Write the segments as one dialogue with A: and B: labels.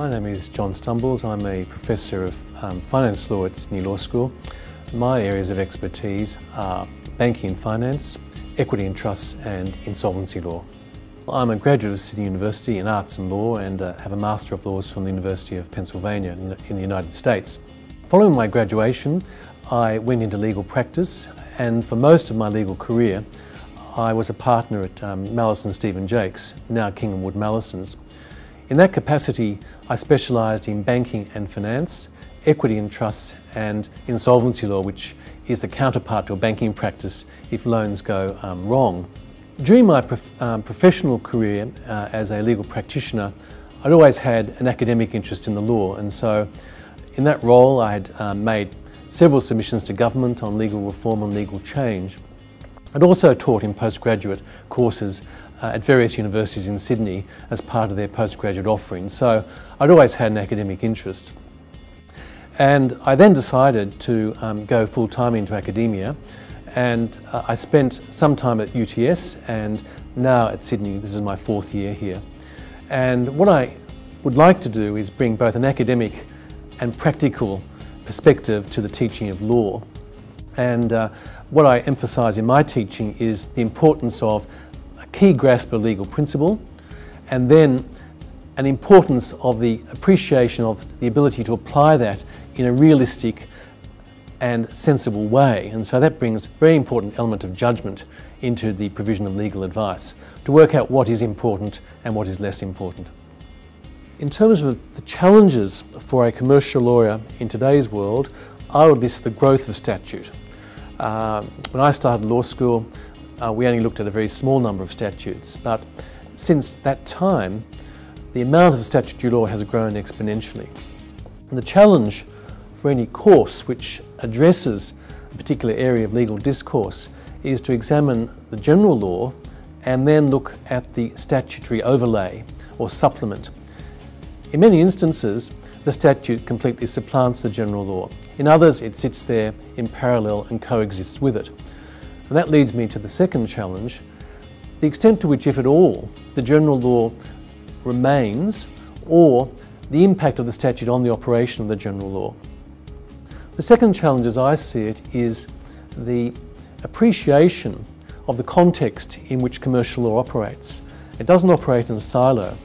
A: My name is John Stumbles. I'm a Professor of Finance Law at Sydney Law School. My areas of expertise are banking and finance, equity and trusts and insolvency law. I'm a graduate of Sydney University in Arts and Law and have a Master of Laws from the University of Pennsylvania in the United States. Following my graduation, I went into legal practice, and for most of my legal career I was a partner at Mallison Stephen Jakes, now King & Wood Mallisons. In that capacity, I specialised in banking and finance, equity and trusts and insolvency law, which is the counterpart to a banking practice if loans go wrong. During my professional career as a legal practitioner, I'd always had an academic interest in the law, and so in that role I had made several submissions to government on legal reform and legal change. I'd also taught in postgraduate courses at various universities in Sydney as part of their postgraduate offerings, so I'd always had an academic interest. And I then decided to go full-time into academia, and I spent some time at UTS and now at Sydney. This is my 4th year here. And what I would like to do is bring both an academic and practical perspective to the teaching of law. And what I emphasise in my teaching is the importance of a key grasp of legal principle, and then an importance of the appreciation of the ability to apply that in a realistic and sensible way. And so that brings a very important element of judgment into the provision of legal advice, to work out what is important and what is less important. In terms of the challenges for a commercial lawyer in today's world, I would list the growth of statute. When I started law school, we only looked at a very small number of statutes, but since that time, the amount of statutory law has grown exponentially. And the challenge for any course which addresses a particular area of legal discourse is to examine the general law and then look at the statutory overlay or supplement. In many instances, the statute completely supplants the general law. In others, it sits there in parallel and coexists with it. And that leads me to the second challenge, the extent to which, if at all, the general law remains, or the impact of the statute on the operation of the general law. The second challenge, as I see it, is the appreciation of the context in which commercial law operates. It doesn't operate in a silo.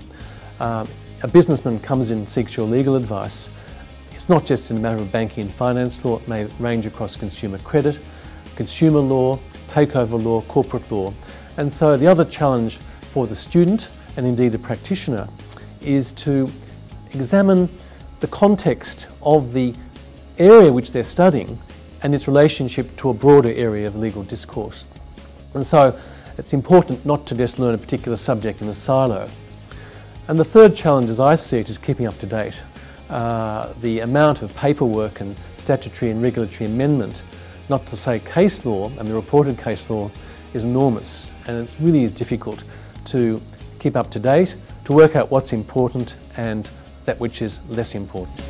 A: A businessman comes in and seeks your legal advice. It's not just in the matter of banking and finance law. It may range across consumer credit, consumer law, takeover law, corporate law. And so the other challenge for the student, and indeed the practitioner, is to examine the context of the area which they're studying and its relationship to a broader area of legal discourse. And so it's important not to just learn a particular subject in a silo. And the third challenge, as I see it, is keeping up to date. The amount of paperwork and statutory and regulatory amendment, not to say case law, and the reported case law, is enormous. And it really is difficult to keep up to date, to work out what's important and that which is less important.